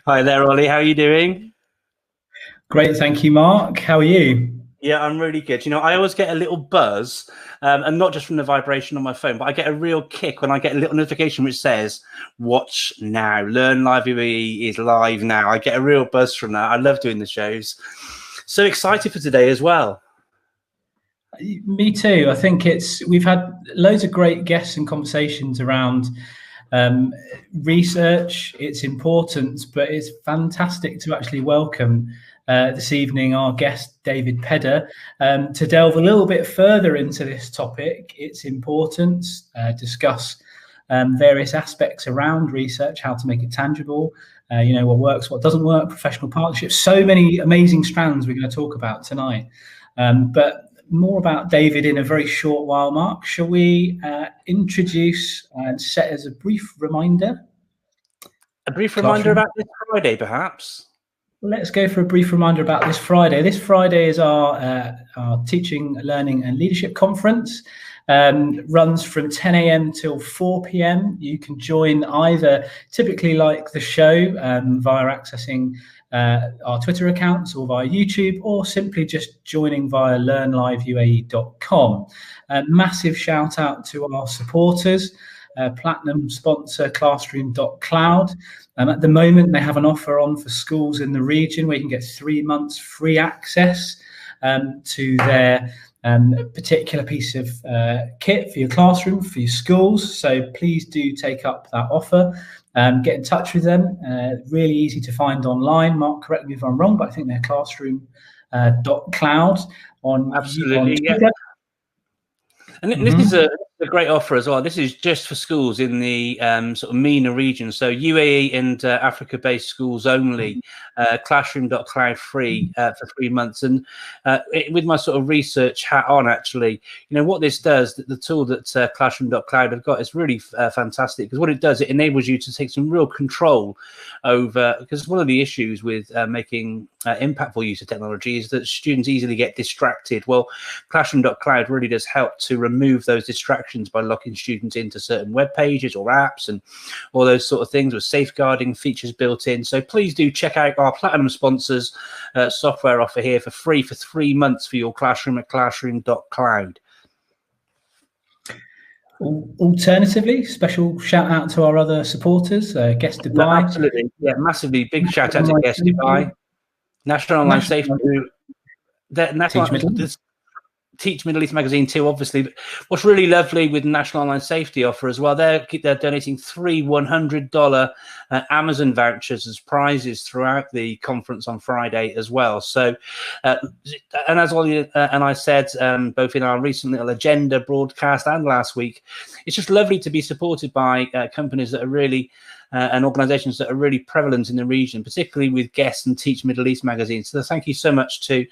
Hi there, Ollie. How are you doing? Great, thank you, Mark. How are you? Yeah, I'm really good. You know, I always get a little buzz, and not just from the vibration on my phone, but I get a real kick when I get a little notification which says, watch now, Learn Live UAE is live now. I get a real buzz from that. I love doing the shows. So excited for today as well. Me too. I think we've had loads of great guests and conversations around research, its importance, but it's fantastic to actually welcome this evening our guest David Pedder to delve a little bit further into this topic, its importance, discuss various aspects around research, how to make it tangible, what works, what doesn't work, professional partnerships, so many amazing strands we're going to talk about tonight. But more about David in a very short while, Mark. Shall we introduce and set as a brief reminder? A brief reminder about this Friday, perhaps? Well, let's go for a brief reminder about this Friday. This Friday is our Teaching, Learning and Leadership Conference. Runs from 10 a.m. till 4 p.m. You can join either, typically like the show, via accessing our Twitter accounts or via YouTube, or simply just joining via learnliveuae.com. Massive shout out to our supporters, platinum sponsor Classroom.cloud. At the moment, they have an offer on for schools in the region where you can get 3 months free access to their particular piece of kit for your classroom, for your schools. So please do take up that offer. Get in touch with them. Really easy to find online. Mark, correct me if I'm wrong, but I think they're classroom.cloud on Absolutely, Twitter. Yeah. And this is a great offer as well. This is just for schools in the sort of MENA region. So UAE and Africa-based schools only, classroom.cloud free for 3 months. And with my sort of research hat on, actually, what this does, the tool that classroom.cloud have got is really fantastic, because what it does, it enables you to take some real control over, because one of the issues with making impactful use of technology is that students easily get distracted. Well, classroom.cloud really does help to remove those distractions by locking students into certain web pages or apps and all those sort of things, with safeguarding features built in. So please do check out our platinum sponsors software offer here for free for 3 months for your classroom at classroom.cloud. Alternatively, special shout out to our other supporters, Guest Dubai. Absolutely, yeah, massively big shout out to Guest Dubai, National Online Safety, Teach Middle East magazine too, obviously. But what's really lovely with National Online Safety offer as well, they're donating 3 $100 Amazon vouchers as prizes throughout the conference on Friday as well. So, and as Ollie and I said, both in our recent little agenda broadcast and last week, it's just lovely to be supported by companies that are really and organizations that are really prevalent in the region, particularly with Guest and Teach Middle East magazines. So thank you so much to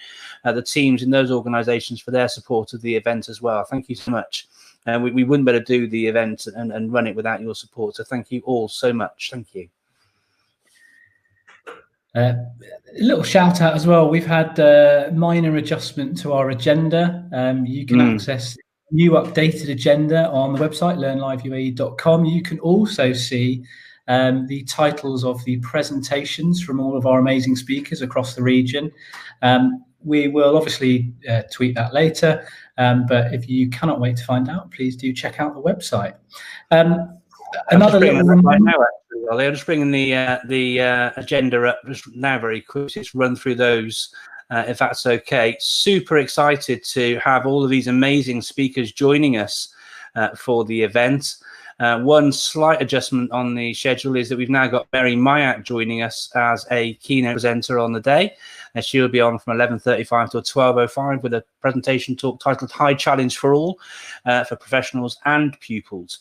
the teams in those organizations for their support of the event as well. Thank you so much. We wouldn't be able to do the event and run it without your support. So thank you all so much. Thank you. A little shout out as well. We've had minor adjustment to our agenda. You can access new updated agenda on the website, learnliveuae.com. You can also see the titles of the presentations from all of our amazing speakers across the region. We will obviously tweet that later, but if you cannot wait to find out, please do check out the website. Another little reminder. I'm just bringing the agenda up just now very quickly. Just run through those, if that's okay. Super excited to have all of these amazing speakers joining us for the event. One slight adjustment on the schedule is that we've now got Mary Mayat joining us as a keynote presenter on the day. And she'll be on from 11:35 to 12:05 with a presentation talk titled High Challenge for All for professionals and pupils.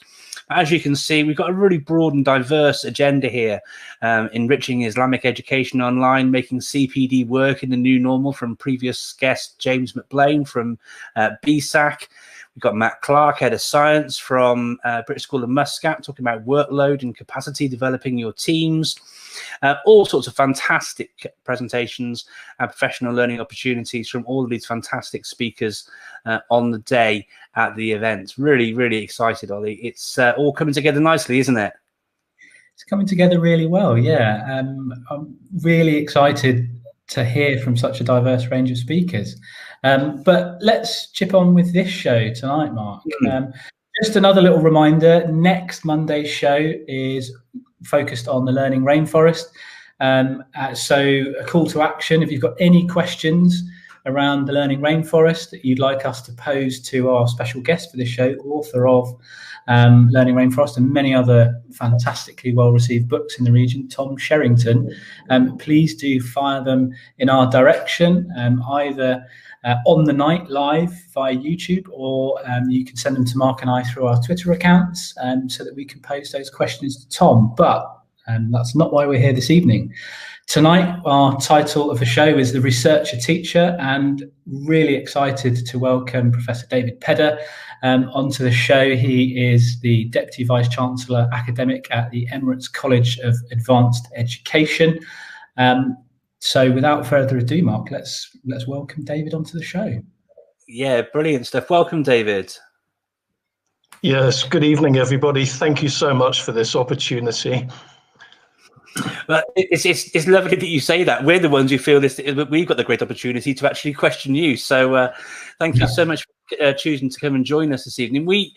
As you can see, we've got a really broad and diverse agenda here, enriching Islamic education online, making CPD work in the new normal from previous guest James McBlain from BSAC. We've got Matt Clark, Head of Science from British School of Muscat, talking about workload and capacity developing your teams. All sorts of fantastic presentations and professional learning opportunities from all of these fantastic speakers on the day at the event. Really, really excited, Ollie. It's all coming together nicely, isn't it? coming together really well. Yeah, I'm really excited to hear from such a diverse range of speakers. But let's chip on with this show tonight, Mark. Just another little reminder, next Monday's show is focused on the learning rainforest. So a call to action, if you've got any questions around the learning rainforest that you'd like us to pose to our special guest for this show, author of Learning Rainforest and many other fantastically well-received books in the region, Tom Sherrington, please do fire them in our direction, either on the night live via YouTube, or you can send them to Mark and I through our Twitter accounts, so that we can pose those questions to Tom. But that's not why we're here this evening. Tonight, our title of the show is The Researcher Teacher, and really excited to welcome Professor David Pedder onto the show. He is the Deputy Vice-Chancellor Academic at the Emirates College of Advanced Education. So without further ado, Mark, let's welcome David onto the show. Yeah, brilliant stuff. Welcome, David. Yes, good evening, everybody. Thank you so much for this opportunity. But it's lovely that you say that. We're the ones who feel this. We've got the great opportunity to actually question you. So thank you so much for choosing to come and join us this evening. We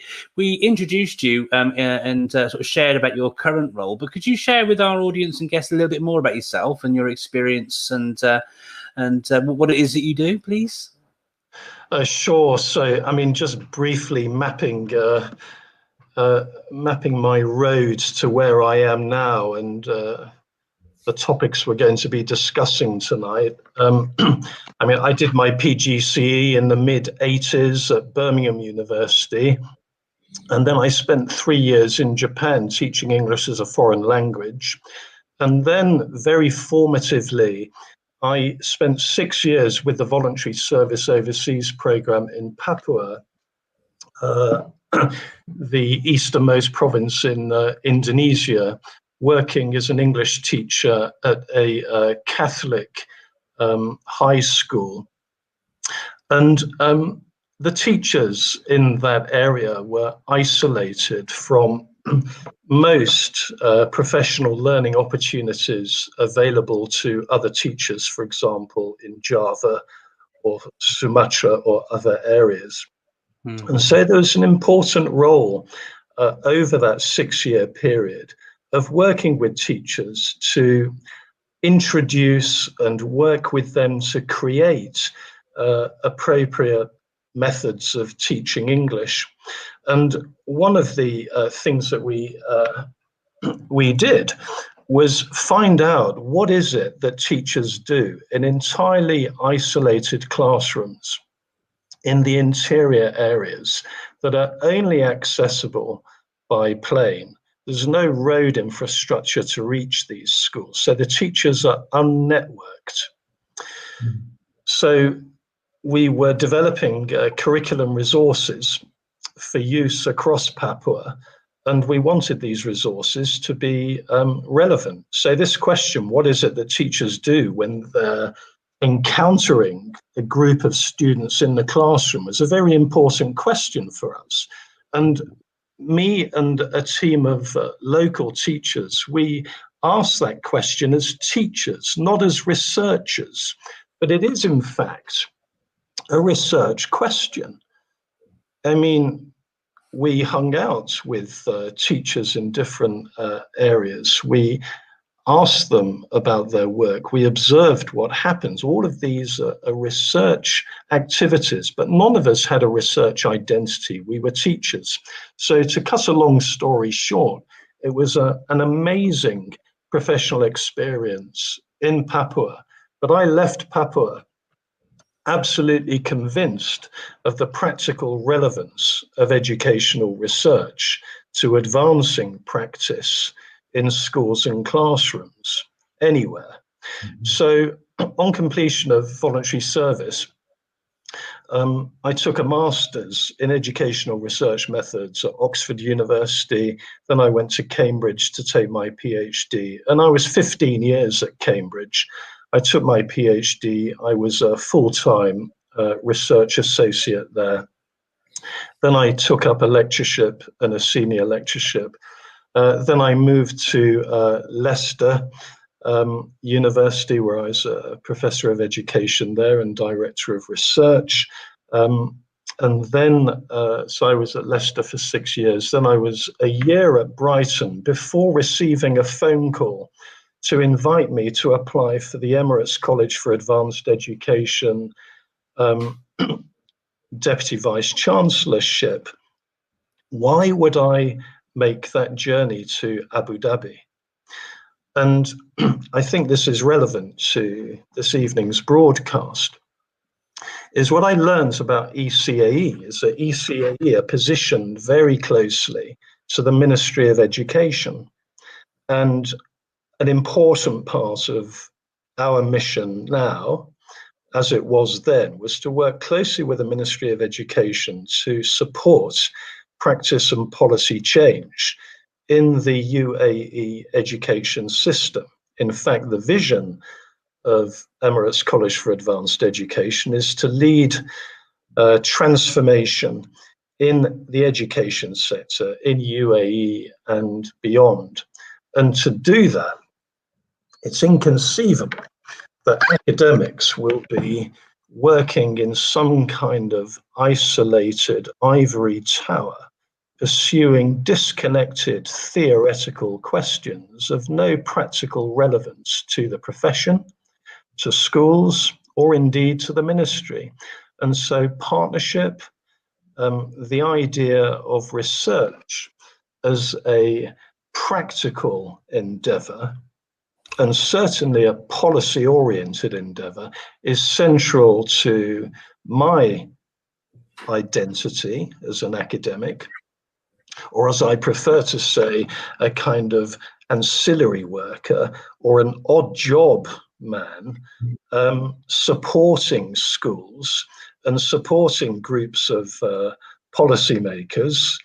introduced you and sort of shared about your current role. But could you share with our audience and guests a little bit more about yourself and your experience and what it is that you do, please? Sure. So, I mean, just briefly mapping my road to where I am now and the topics we're going to be discussing tonight. I mean, I did my PGCE in the mid-80s at Birmingham University, and then I spent 3 years in Japan teaching English as a foreign language. And then very formatively, I spent 6 years with the Voluntary Service Overseas Program in Papua, the easternmost province in Indonesia, working as an English teacher at a Catholic high school. And the teachers in that area were isolated from most professional learning opportunities available to other teachers, for example, in Java or Sumatra or other areas. And so there was an important role over that 6-year period of working with teachers to introduce and work with them to create appropriate methods of teaching English. And one of the things that we did was find out what is it that teachers do in entirely isolated classrooms in the interior areas that are only accessible by plane. There's no road infrastructure to reach these schools, so the teachers are unnetworked. So we were developing curriculum resources for use across Papua, and we wanted these resources to be relevant. So this question, what is it that teachers do when they're encountering a group of students in the classroom, was a very important question for us. And me and a team of local teachers, we asked that question as teachers, not as researchers, but it is in fact a research question. I mean, we hung out with teachers in different areas. We asked them about their work. We observed what happens. All of these are research activities, but none of us had a research identity. We were teachers. So to cut a long story short, it was an amazing professional experience in Papua. But I left Papua absolutely convinced of the practical relevance of educational research to advancing practice in schools and classrooms anywhere. So on completion of voluntary service, I took a master's in educational research methods at Oxford University. Then I went to Cambridge to take my PhD, and I was 15 years at Cambridge. I took my PhD. I was a full-time research associate there. Then I took up a lectureship and a senior lectureship Then I moved to Leicester University, where I was a professor of education there and director of research. And then, so I was at Leicester for 6 years. Then I was a year at Brighton before receiving a phone call to invite me to apply for the Emirates College for Advanced Education Deputy Vice-Chancellorship. Why would I make that journey to Abu Dhabi? And I think this is relevant to this evening's broadcast, is what I learned about ECAE is that ECAE are positioned very closely to the Ministry of Education. And an important part of our mission now, as it was then, was to work closely with the Ministry of Education to support practice and policy change in the UAE education system. In fact, the vision of Emirates College for Advanced Education is to lead transformation in the education sector in UAE and beyond. And to do that, it's inconceivable that academics will be working in some kind of isolated ivory tower, pursuing disconnected theoretical questions of no practical relevance to the profession, to schools, or indeed to the ministry. And so partnership, the idea of research as a practical endeavor, and certainly a policy-oriented endeavor, is central to my identity as an academic, or as I prefer to say, a kind of ancillary worker or an odd job man, supporting schools and supporting groups of policymakers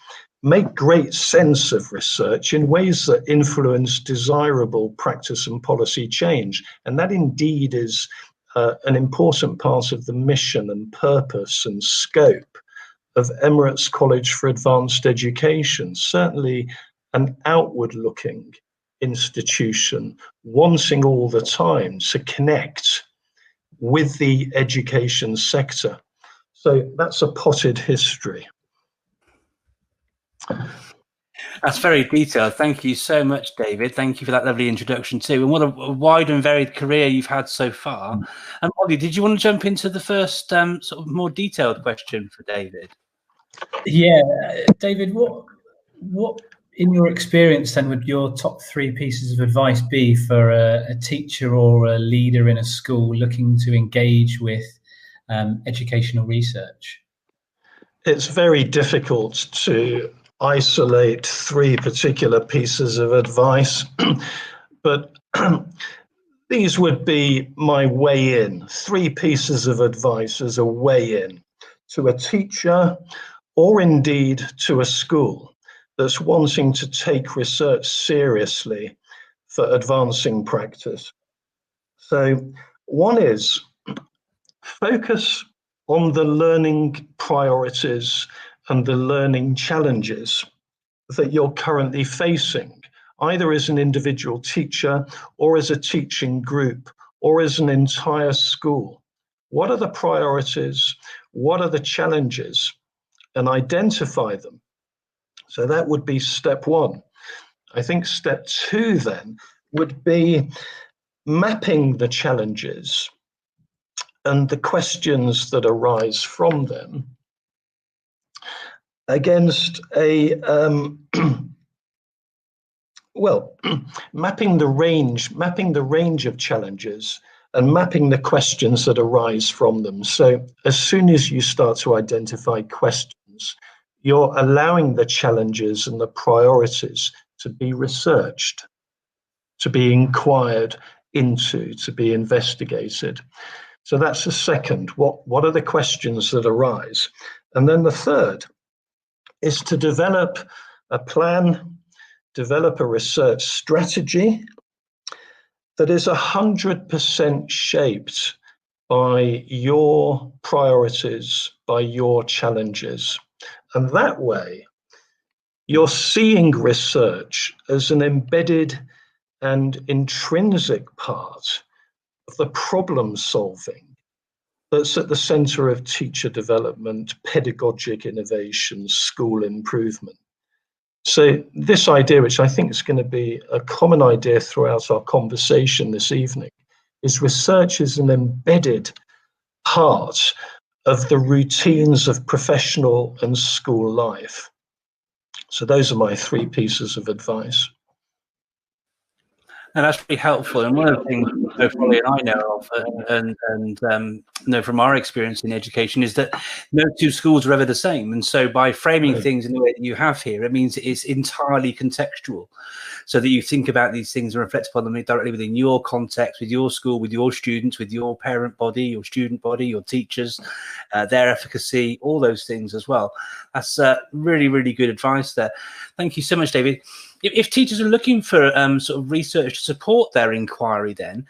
make great sense of research in ways that influence desirable practice and policy change. And that indeed is an important part of the mission and purpose and scope of Emirates College for Advanced Education, certainly an outward-looking institution, wanting all the time to connect with the education sector. So that's a potted history. That's very detailed. Thank you so much, David. Thank you for that lovely introduction too. And what a wide and varied career you've had so far. And Ollie, did you want to jump into the first sort of more detailed question for David? Yeah, David, what in your experience then would your top 3 pieces of advice be for a teacher or a leader in a school looking to engage with educational research? It's very difficult to isolate 3 particular pieces of advice, but these would be my way in. 3 pieces of advice as a way in to a teacher or indeed to a school that's wanting to take research seriously for advancing practice. So one is focus on the learning priorities and the learning challenges that you're currently facing, either as an individual teacher or as a teaching group or as an entire school. What are the priorities? What are the challenges? And identify them. So that would be step 1. I think step 2 then would be mapping the challenges and the questions that arise from them against a well, mapping the range of challenges and mapping the questions that arise from them. So as soon as you start to identify questions, you're allowing the challenges and the priorities to be researched, to be inquired into, to be investigated. So that's the second. What are the questions that arise? And then the third is to develop a plan, develop a research strategy that is 100% shaped by your priorities, by your challenges. And that way, you're seeing research as an embedded and intrinsic part of the problem solving that's at the center of teacher development, pedagogic innovation, school improvement. So this idea, which I think is going to be a common idea throughout our conversation this evening, is research is an embedded part of the routines of professional and school life. So those are my 3 pieces of advice. And that's really helpful. And one of the things both Holly and I know of, and know from our experience in education, is that no 2 schools are ever the same. And so by framing things in the way that you have here, it means it's entirely contextual, so that you think about these things and reflect upon them directly within your context, with your school, with your students, with your parent body, your student body, your teachers, their efficacy, all those things as well. That's really, really good advice there. Thank you so much, David. If teachers are looking for sort of research to support their inquiry, then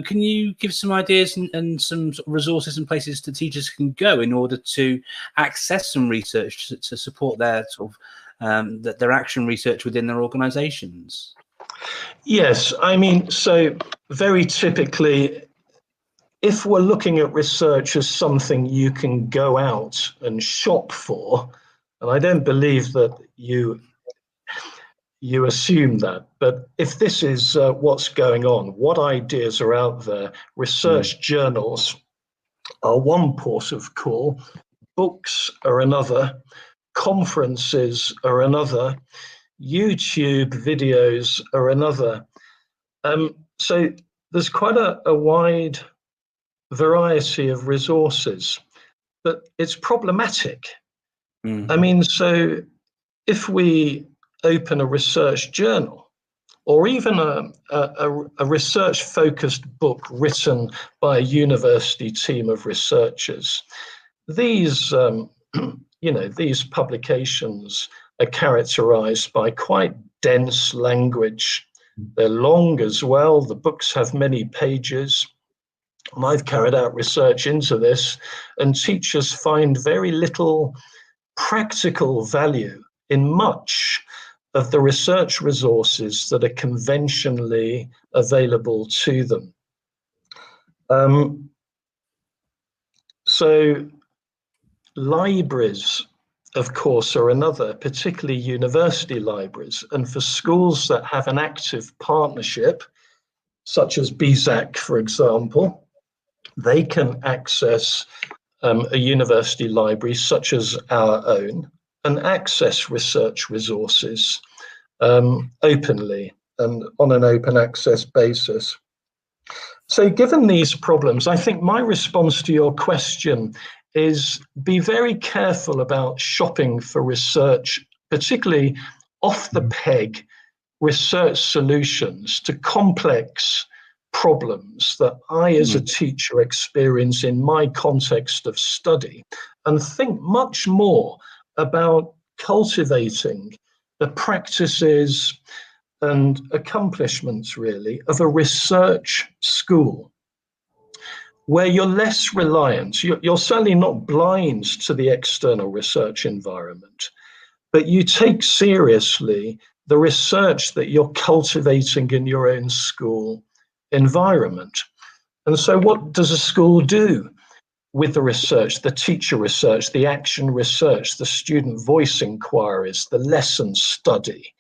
can you give some ideas and some sort of resources and places that teachers can go in order to access some research to support their sort of their action research within their organisations? Yes, I mean, so very typically, if we're looking at research as something you can go out and shop for, and I don't believe that you assume that, but if this is what's going on, what ideas are out there, research journals are one port of call, books are another, conferences are another, YouTube videos are another. So there's quite a wide variety of resources, but it's problematic. I mean, so if we open a research journal, or even a research-focused book written by a university team of researchers, these, these publications are characterized by quite dense language. They're long as well. The books have many pages. And I've carried out research into this, and teachers find very little practical value in much of the research resources that are conventionally available to them. So libraries, of course, are another, particularly university libraries. And for schools that have an active partnership, such as BZAC, for example, they can access a university library such as our own and access research resources openly and on an open access basis. So given these problems, I think my response to your question is be very careful about shopping for research, particularly off the peg research solutions to complex problems that I as a teacher experience in my context of study, and think much more about cultivating the practices and accomplishments really of a research school where you're less reliant. You're certainly not blind to the external research environment, but you take seriously the research that you're cultivating in your own school environment. And so what does a school do with the research, the teacher research, the action research, the student voice inquiries, the lesson study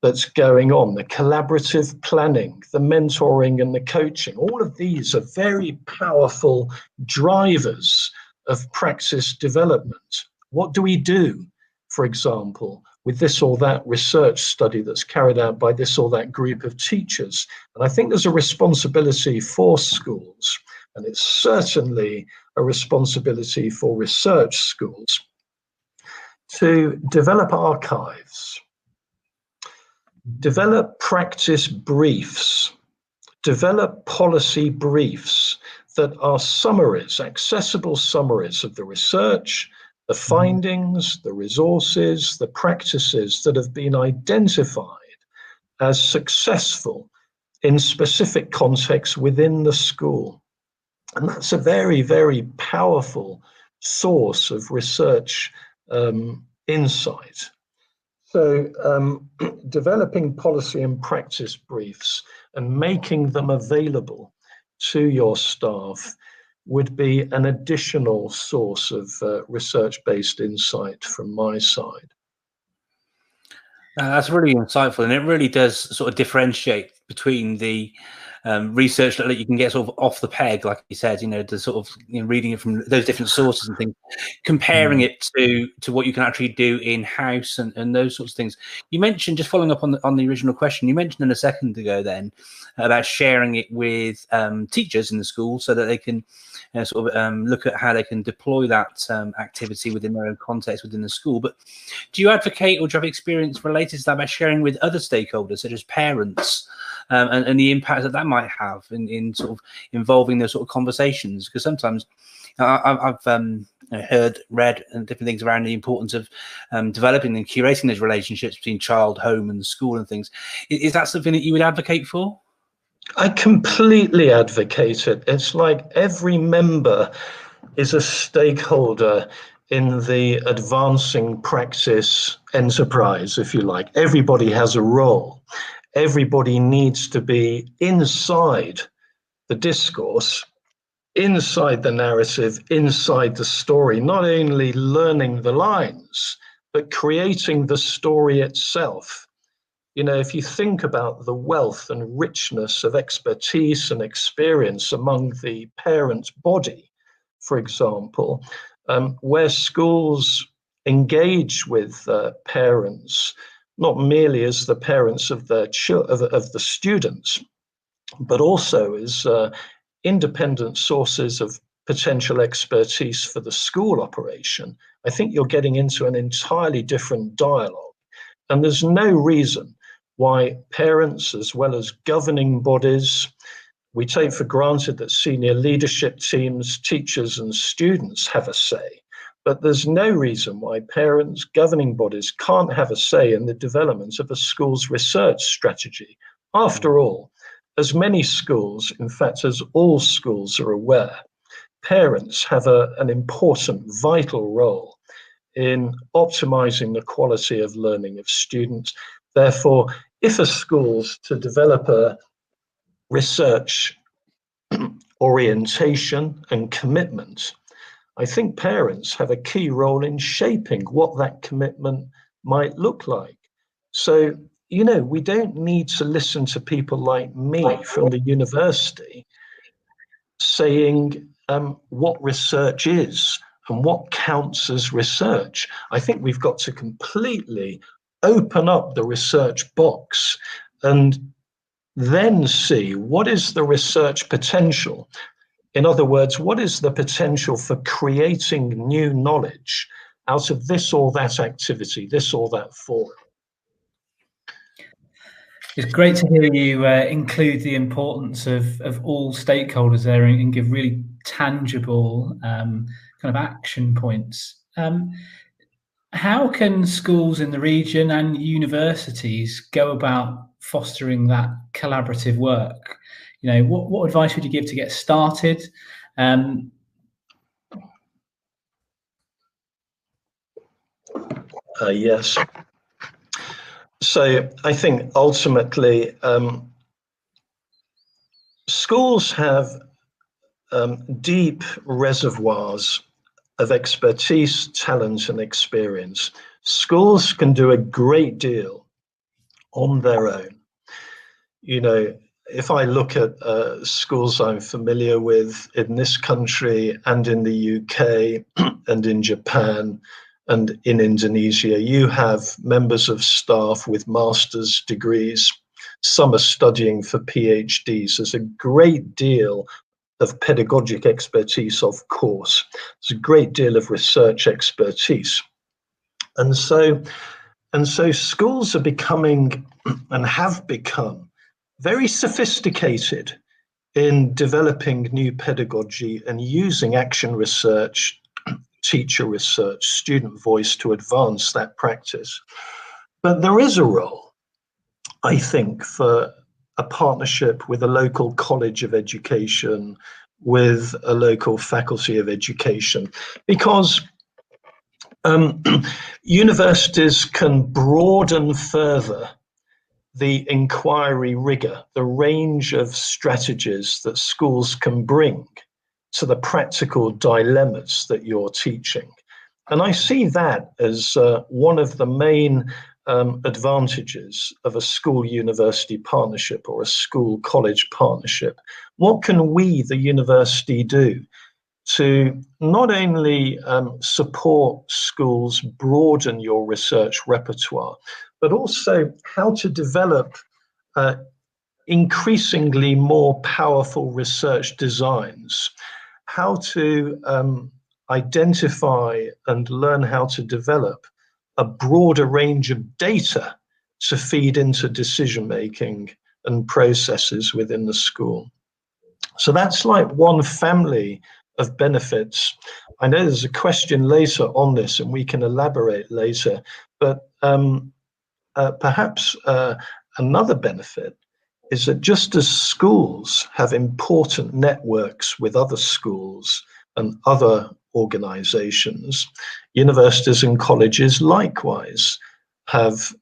that's going on, the collaborative planning, the mentoring and the coaching? All of these are very powerful drivers of praxis development. What do we do, for example, with this or that research study that's carried out by this or that group of teachers? And I think there's a responsibility for schools, and it's certainly a responsibility for research schools, to develop archives, develop practice briefs, develop policy briefs that are summaries, accessible summaries of the research, the findings, the resources, the practices that have been identified as successful in specific contexts within the school. And that's a very, very powerful source of research insight. So developing policy and practice briefs and making them available to your staff would be an additional source of research-based insight from my side. That's really insightful, and it really does sort of differentiate between the research that you can get sort of off the peg, like you said, the sort of reading it from those different sources and things, comparing it to what you can actually do in house and those sorts of things. You mentioned, just following up on the original question, you mentioned a second ago then about sharing it with teachers in the school so that they can sort of look at how they can deploy that activity within their own context within the school. But do you advocate, or do you have experience related to that by sharing with other stakeholders, such as parents, and the impact that might have in sort of involving those sort of conversations? Because sometimes I've heard, read, and different things around the importance of developing and curating those relationships between child, home, and school and things. Is that something that you would advocate for? I completely advocate it. It's like every member is a stakeholder in the advancing practice enterprise, if you like. Everybody has a role. Everybody needs to be inside the discourse, inside the narrative, inside the story, not only learning the lines, but creating the story itself. If you think about the wealth and richness of expertise and experience among the parent body, for example, where schools engage with parents, not merely as the parents of the students, but also as independent sources of potential expertise for the school operation, I think you're getting into an entirely different dialogue. And there's no reason why parents, as well as governing bodies, we take for granted that senior leadership teams, teachers and students have a say, but there's no reason why parents, governing bodies can't have a say in the development of a school's research strategy. After all, as many schools, in fact, as all schools are aware, parents have an important, vital role in optimizing the quality of learning of students. Therefore, if a school's to develop a research orientation and commitment, I think parents have a key role in shaping what that commitment might look like. So, we don't need to listen to people like me from the university saying what research is and what counts as research. I think we've got to completely open up the research box and then see what is the research potential. In other words, what is the potential for creating new knowledge out of this or that activity, this or that forum? It's great to hear you include the importance of all stakeholders there and give really tangible kind of action points. How can schools in the region and universities go about fostering that collaborative work? What advice would you give to get started? Yes. So I think ultimately schools have deep reservoirs of expertise, talent, and experience. Schools can do a great deal on their own. If I look at schools I'm familiar with in this country and in the UK and in Japan and in Indonesia, you have members of staff with master's degrees. Some are studying for PhDs. There's a great deal of pedagogic expertise, of course. There's a great deal of research expertise. And so schools are becoming and have become very sophisticated in developing new pedagogy and using action research, teacher research, student voice to advance that practice. But there is a role, I think, for a partnership with a local college of education, with a local faculty of education, because Universities can broaden further the inquiry rigor, the range of strategies that schools can bring to the practical dilemmas that you're teaching. And I see that as one of the main advantages of a school-university partnership or a school-college partnership. What can we, the university, do to not only support schools, broaden your research repertoire, but also how to develop increasingly more powerful research designs, how to identify and learn how to develop a broader range of data to feed into decision-making and processes within the school. So that's like one family of benefits. I know there's a question later on this and we can elaborate later, but perhaps another benefit is that just as schools have important networks with other schools and other organizations, universities and colleges likewise have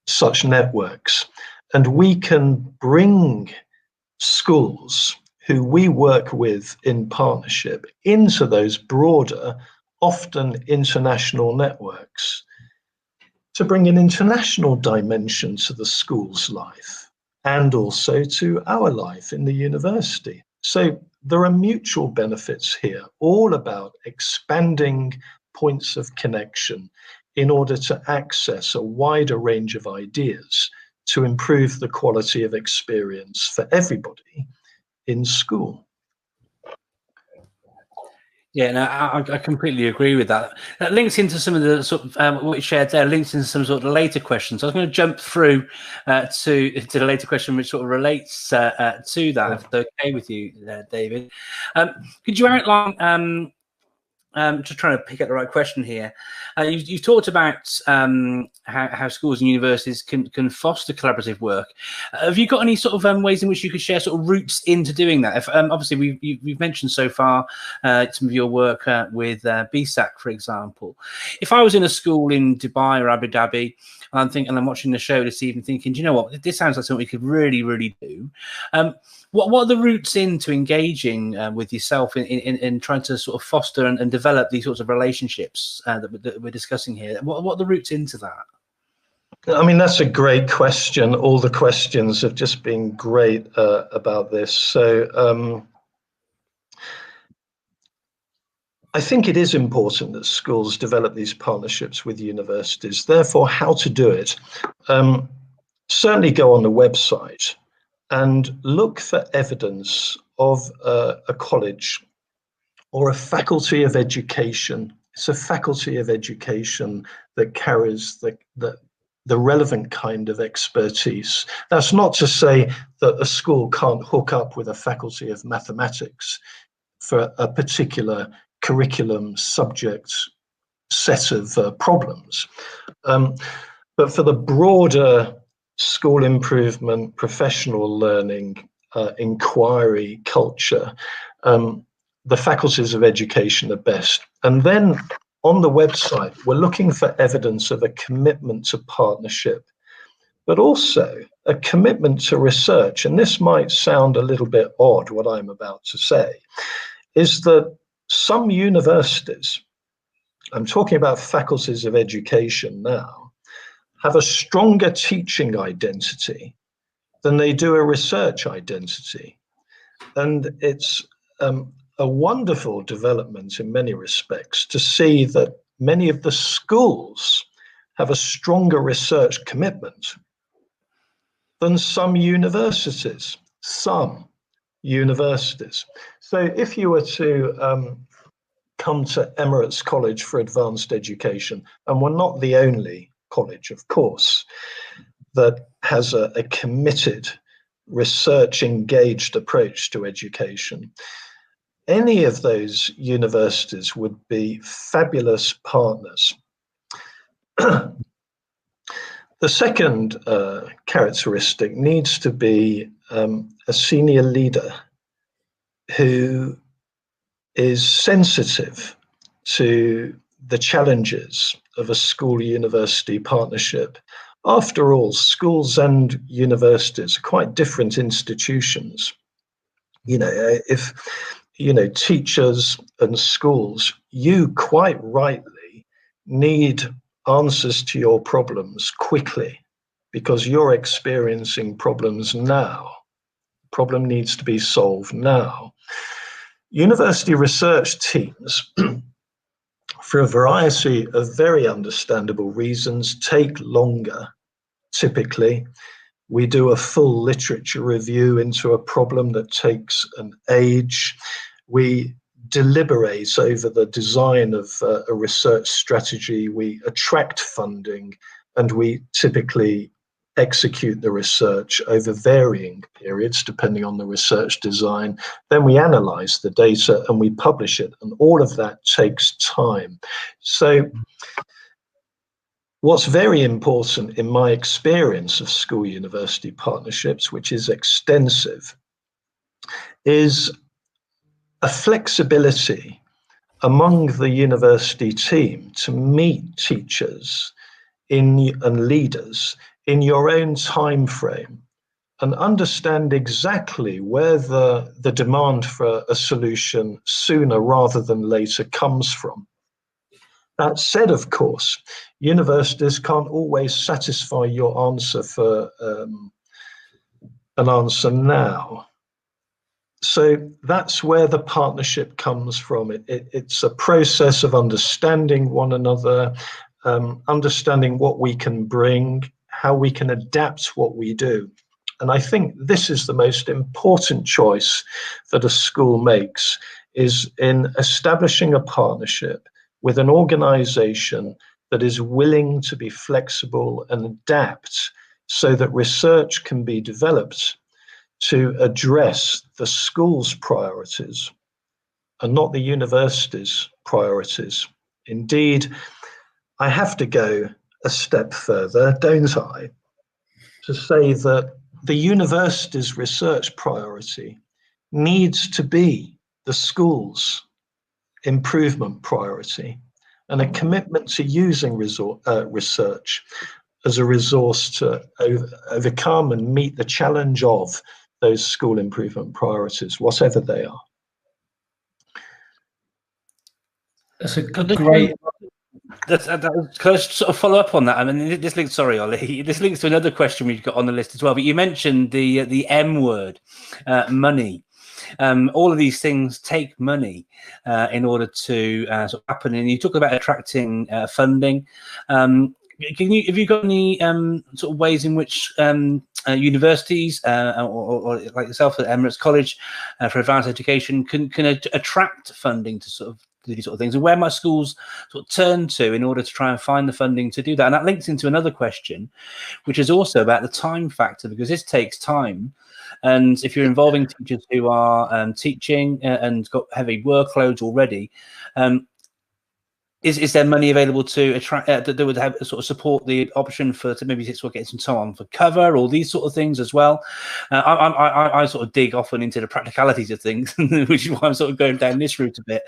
such networks. And we can bring schools who we work with in partnership into those broader, often international networks to bring an international dimension to the school's life and also to our life in the university. So there are mutual benefits here, all about expanding points of connection in order to access a wider range of ideas to improve the quality of experience for everybody in school. Yeah, no, I completely agree with that. That links into some of the sort of what you shared there. Links into some sort of later questions. I was going to jump through to the later question, which sort of relates to that. If it's okay with you, David, could you outline? Just trying to pick up the right question here. You've talked about how schools and universities can foster collaborative work. Have you got any sort of ways in which you could share sort of routes into doing that? If, obviously, we've mentioned so far some of your work with BSAC, for example. If I was in a school in Dubai or Abu Dhabi, and I'm watching the show this evening thinking, do you know what, this sounds like something we could really, really do. What are the routes into engaging with yourself in trying to sort of foster and develop these sorts of relationships that we're discussing here? What are the routes into that? I mean, that's a great question. All the questions have just been great about this. So I think it is important that schools develop these partnerships with universities. Therefore, how to do it? Certainly go on the website and look for evidence of a college or a faculty of education. It's a faculty of education that carries the relevant kind of expertise. That's not to say that a school can't hook up with a faculty of mathematics for a particular curriculum subject set of problems. But for the broader school improvement, professional learning, inquiry culture, the faculties of education are best. And then on the website, we're looking for evidence of a commitment to partnership, but also a commitment to research. And this might sound a little bit odd, what I'm about to say, is that some universities, I'm talking about faculties of education now, have a stronger teaching identity than they do a research identity. And it's a wonderful development in many respects to see that many of the schools have a stronger research commitment than some universities. So if you were to come to Emirates College for Advanced Education, and we're not the only college, of course, that has a committed, research-engaged approach to education, any of those universities would be fabulous partners. The second characteristic needs to be a senior leader who is sensitive to the challenges of a school-university partnership. After all, schools and universities are quite different institutions. If teachers and schools, you quite rightly need answers to your problems quickly because you're experiencing problems now. Problem needs to be solved now. University research teams, for a variety of very understandable reasons, take longer. Typically, we do a full literature review into a problem that takes an age. We deliberate over the design of a research strategy. We attract funding, and we typically execute the research over varying periods depending on the research design. Then we analyze the data and we publish it, and all of that takes time. So what's very important in my experience of school-university partnerships, which is extensive, is a flexibility among the university team to meet teachers and leaders in your own time frame and understand exactly where the demand for a solution sooner rather than later comes from. That said, of course, universities can't always satisfy your answer for an answer now. So that's where the partnership comes from. It's a process of understanding one another, understanding what we can bring, how we can adapt what we do. And I think this is the most important choice that a school makes, is in establishing a partnership with an organization that is willing to be flexible and adapt so that research can be developed to address the school's priorities and not the university's priorities. Indeed, I have to go a step further, don't I, to say that the university's research priority needs to be the school's improvement priority, and a commitment to using research as a resource to overcome and meet the challenge of those school improvement priorities, whatever they are. That's a great... Can I sort of follow up on that? I mean, this links. Sorry, Ollie. This links to another question we've got on the list as well. But you mentioned the M word, money. All of these things take money in order to sort of happen. And you talk about attracting funding. Have you got any sort of ways in which universities or like yourself at Emirates College for advanced education can attract funding to sort of do these sort of things, and where might schools sort of turn to in order to try and find the funding to do that? And that links into another question, which is also about the time factor, because this takes time. And if you're involving teachers who are teaching and got heavy workloads already, is there money available to attract that would have sort of support the option for to maybe sort of get some time on for cover or these sort of things as well? I sort of dig often into the practicalities of things, which is why I'm sort of going down this route a bit.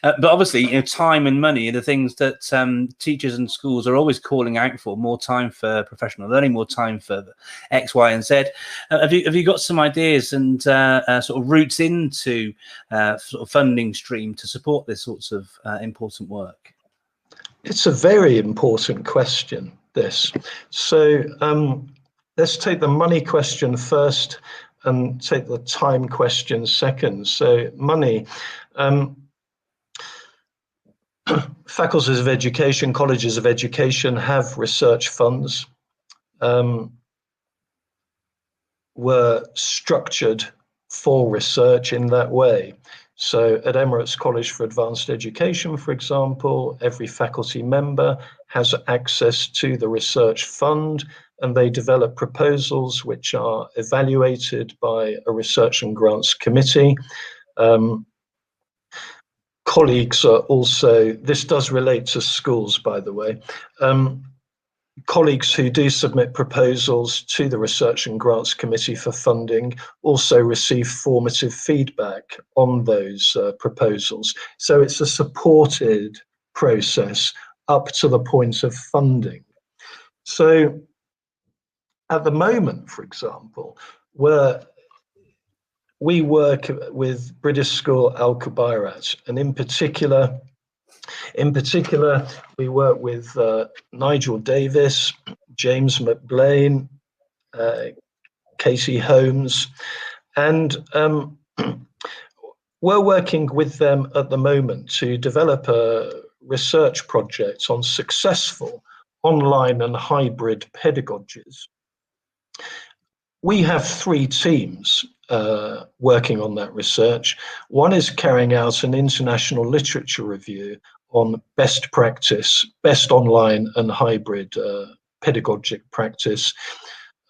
But obviously, time and money are the things that teachers and schools are always calling out for: more time for professional learning, more time for X, Y, and Z. Have you got some ideas and sort of routes into sort of funding stream to support this sorts of important work? It's a very important question, this. So let's take the money question first and take the time question second. So money. Faculties of education, colleges of education have research funds, were structured for research in that way. So at Emirates College for Advanced Education, for example, every faculty member has access to the research fund, and they develop proposals which are evaluated by a research and grants committee. Colleagues are also, this does relate to schools, by the way, colleagues who do submit proposals to the Research and Grants Committee for funding also receive formative feedback on those proposals. So it's a supported process up to the point of funding. So at the moment, for example, we work with British School Al Khubayrat, and in particular, we work with Nigel Davis, James McBlain, Casey Holmes, and we're working with them at the moment to develop a research project on successful online and hybrid pedagogies. We have 3 teams working on that research. One is carrying out an international literature review on best practice, best online and hybrid pedagogic practice.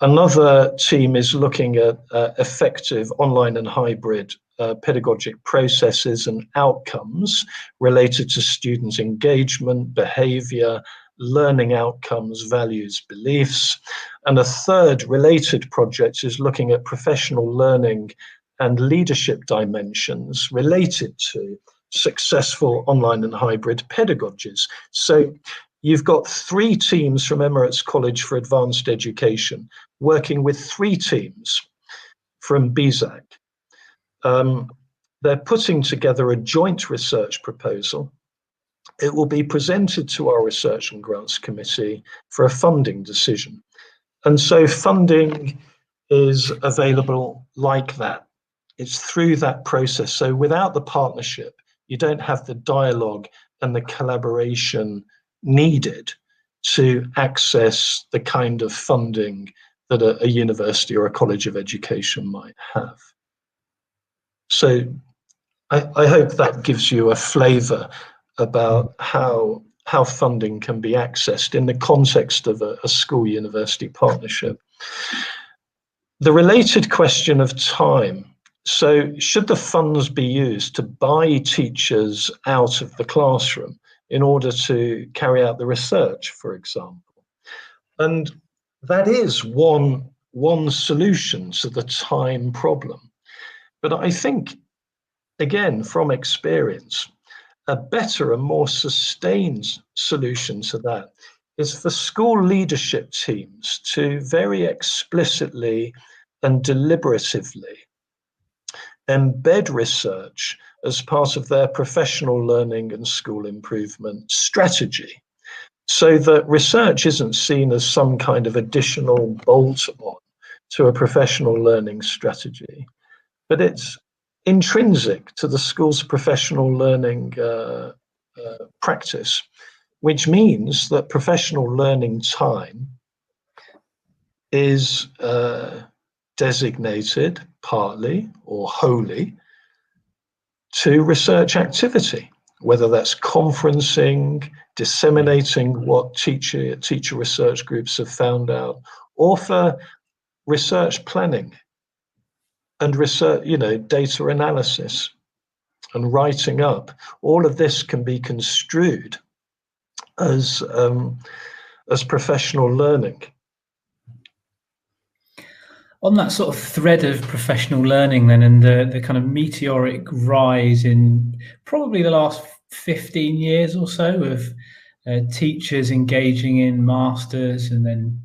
Another team is looking at effective online and hybrid pedagogic processes and outcomes related to students' engagement, behavior, learning outcomes, values, beliefs. And a third related project is looking at professional learning and leadership dimensions related to successful online and hybrid pedagogies. So you've got 3 teams from Emirates College for Advanced Education working with 3 teams from BZAC. They're putting together a joint research proposal. It will be presented to our Research and Grants Committee for a funding decision. And so funding is available like that. It's through that process. So without the partnership, you don't have the dialogue and the collaboration needed to access the kind of funding that a university or a college of education might have. So I hope that gives you a flavour about how funding can be accessed in the context of a school-university partnership. The related question of time. So should the funds be used to buy teachers out of the classroom in order to carry out the research, for example? And that is one solution to the time problem. But I think, again, from experience, a better and more sustained solution to that is for school leadership teams to very explicitly and deliberatively embed research as part of their professional learning and school improvement strategy, so that research isn't seen as some kind of additional bolt-on to a professional learning strategy, but it's intrinsic to the school's professional learning practice, which means that professional learning time is designated partly or wholly to research activity, whether that's conferencing, disseminating what teacher research groups have found out, or for research planning and research, data analysis and writing up. All of this can be construed as professional learning. On that sort of thread of professional learning then, and the kind of meteoric rise in probably the last 15 years or so of teachers engaging in masters and then,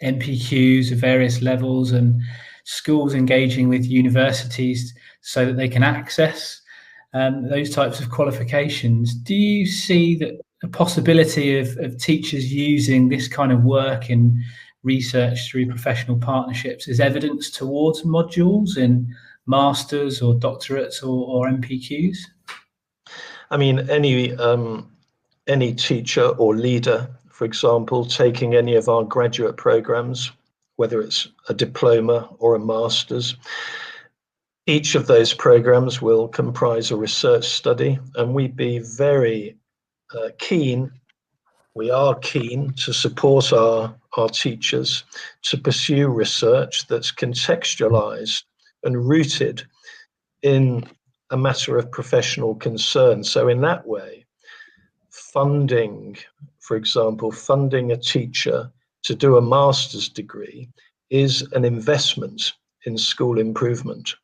NPQs of various levels, and schools engaging with universities so that they can access those types of qualifications. Do you see that a possibility of teachers using this kind of work in research through professional partnerships is evidence towards modules in masters or doctorates or NPQs? I mean, any teacher or leader, for example, taking any of our graduate programs, whether it's a diploma or a master's, each of those programs will comprise a research study, and we'd be very keen. We are keen to support our teachers to pursue research that's contextualized and rooted in a matter of professional concern. So in that way, funding, for example, funding a teacher to do a master's degree is an investment in school improvement.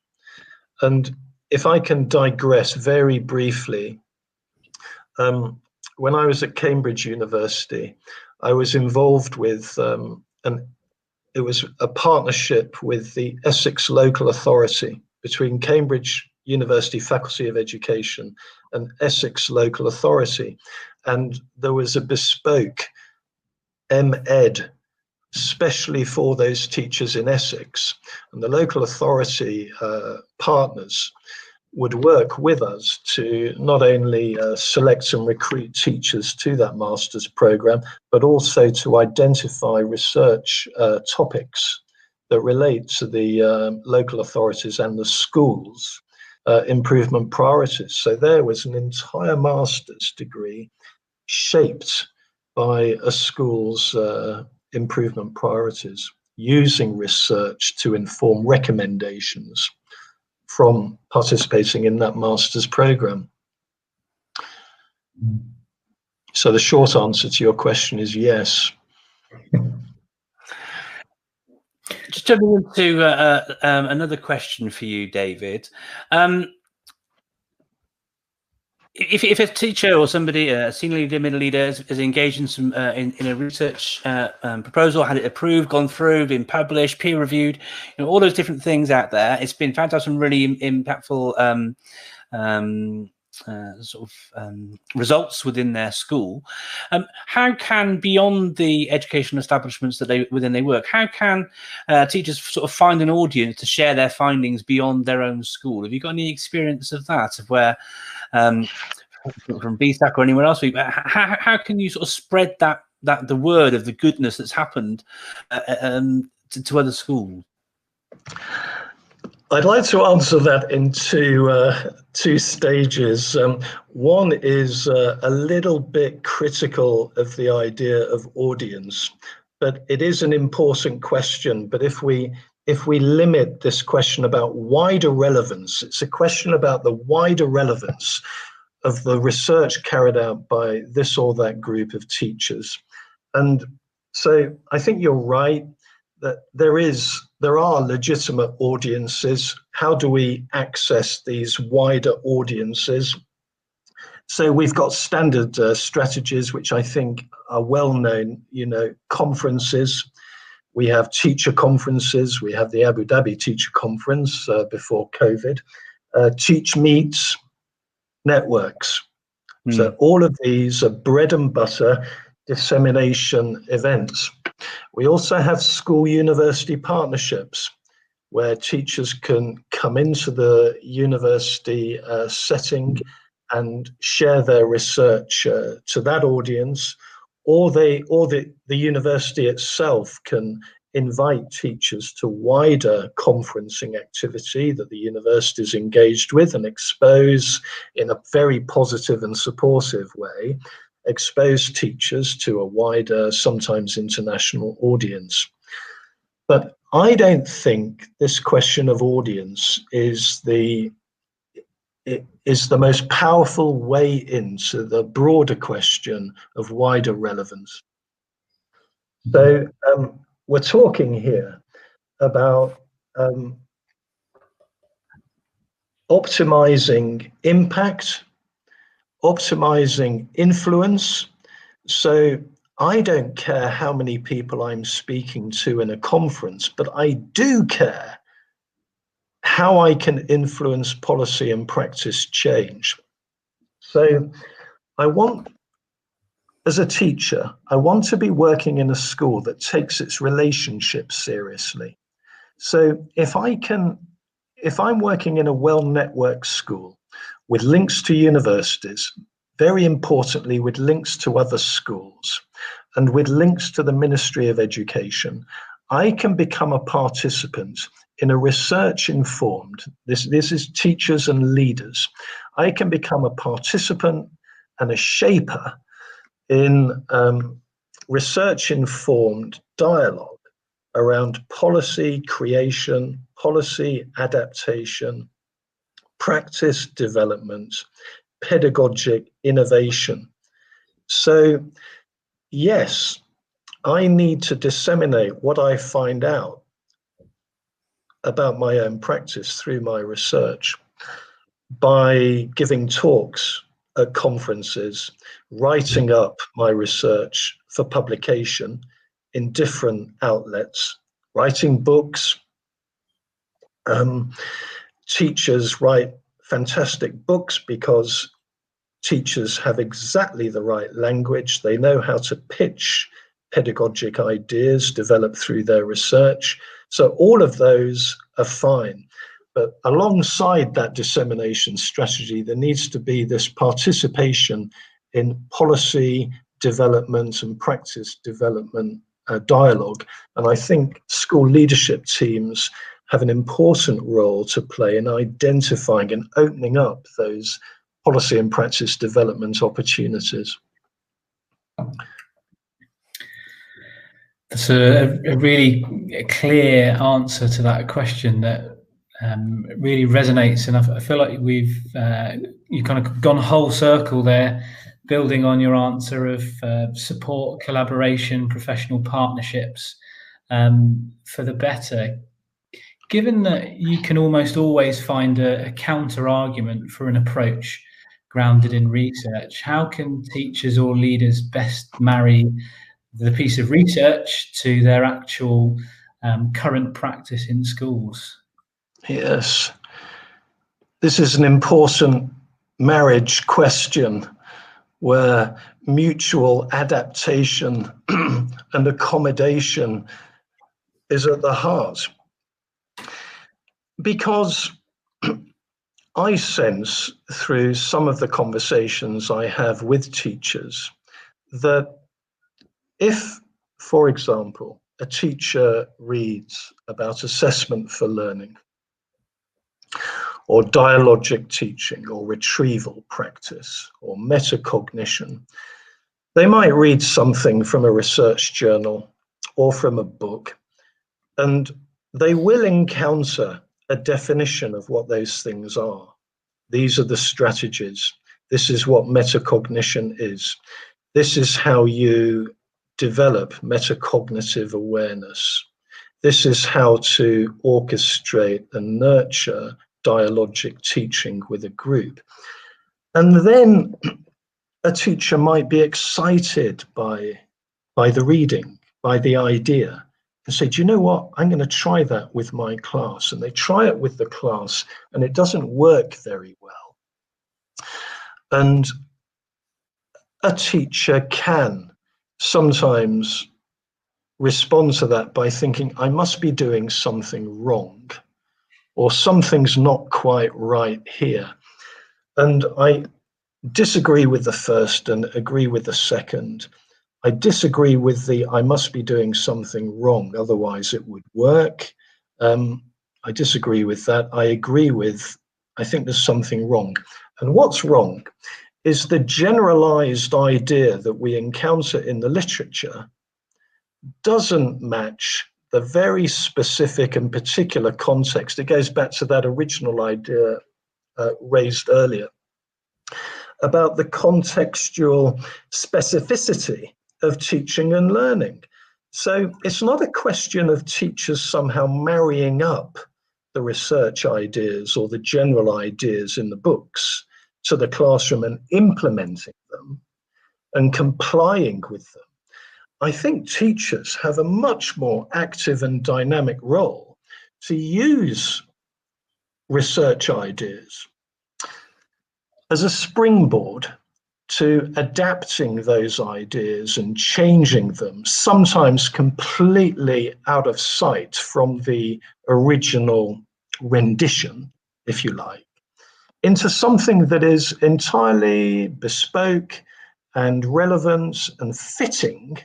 And if I can digress very briefly, when I was at Cambridge University, I was involved with it was a partnership with the Essex Local Authority between Cambridge University Faculty of Education and Essex Local Authority. And there was a bespoke MEd, especially for those teachers in Essex. And the local authority partners would work with us to not only select and recruit teachers to that master's programme, but also to identify research topics that relate to the local authorities and the schools' improvement priorities. So there was an entire master's degree shaped by a school's improvement priorities, using research to inform recommendations from participating in that master's program. So the short answer to your question is yes. Just jumping into another question for you, David. If a teacher or somebody, a senior leader, middle leader, is engaged in some in a research proposal, had it approved, gone through, been published, peer reviewed, all those different things out there, it's been found to have some really impactful results within their school. How can, beyond the educational establishments that they work, how can teachers sort of find an audience to share their findings beyond their own school? Have you got any experience of that, of where from BSAC or anywhere else, how can you sort of spread the word of the goodness that's happened to other schools? I'd like to answer that in two stages. One is a little bit critical of the idea of audience, but it is an important question. But if we limit this question about wider relevance, it's a question about the wider relevance of the research carried out by this or that group of teachers. And so I think you're right that there are legitimate audiences. How do we access these wider audiences? So we've got standard strategies, which I think are well known, conferences. We have teacher conferences. We have the Abu Dhabi Teacher Conference before COVID, Teach Meets, networks. So all of these are bread and butter dissemination events. We also have school-university partnerships where teachers can come into the university setting and share their research to that audience, or the university itself can invite teachers to wider conferencing activity that the university is engaged with and expose in a very positive and supportive way, expose teachers to a wider, sometimes international audience. But I don't think this question of audience is the most powerful way into the broader question of wider relevance. So we're talking here about optimizing impact, optimizing influence. So I don't care how many people I'm speaking to in a conference, but I do care how I can influence policy and practice change. So as a teacher, I want to be working in a school that takes its relationships seriously. So if I'm working in a well-networked school with links to universities, very importantly with links to other schools, and with links to the Ministry of Education, I can become a participant in a research-informed, this is teachers and leaders, I can become a participant and a shaper in research-informed dialogue around policy creation, policy adaptation, practice development, pedagogic innovation. So, yes, I need to disseminate what I find out about my own practice through my research by giving talks at conferences, writing up my research for publication in different outlets, writing books. Teachers write fantastic books because teachers have exactly the right language. They know how to pitch pedagogic ideas developed through their research. So all of those are fine. But alongside that dissemination strategy, there needs to be this participation in policy development and practice development dialogue. And I think school leadership teams have an important role to play in identifying and opening up those policy and practice development opportunities. That's a really clear answer to that question that really resonates, and I feel like you've kind of gone whole circle there, building on your answer of support, collaboration, professional partnerships for the better. Given that you can almost always find a counter argument for an approach grounded in research, how can teachers or leaders best marry the piece of research to their actual current practice in schools? Yes, this is an important marriage question where mutual adaptation and accommodation is at the heart. Because I sense through some of the conversations I have with teachers that if, for example, a teacher reads about assessment for learning or dialogic teaching or retrieval practice or metacognition, they might read something from a research journal or from a book, and they will encounter a definition of what those things are. These are the strategies. This is what metacognition is. This is how you develop metacognitive awareness. This is how to orchestrate and nurture dialogic teaching with a group. And then a teacher might be excited by the reading, by the idea, and say, do you know what? I'm going to try that with my class. And they try it with the class, and it doesn't work very well. And a teacher can sometimes respond to that by thinking, I must be doing something wrong, or something's not quite right here. And I disagree with the first and agree with the second. I disagree with the I must be doing something wrong, otherwise it would work. I disagree with that. I agree with, I think there's something wrong. And what's wrong is the generalized idea that we encounter in the literature doesn't match the very specific and particular context. It goes back to that original idea raised earlier about the contextual specificity of teaching and learning. So it's not a question of teachers somehow marrying up the research ideas or the general ideas in the books to the classroom and implementing them and complying with them. I think teachers have a much more active and dynamic role to use research ideas as a springboard to adapting those ideas and changing them, sometimes completely out of sight from the original rendition, if you like, into something that is entirely bespoke and relevant and fitting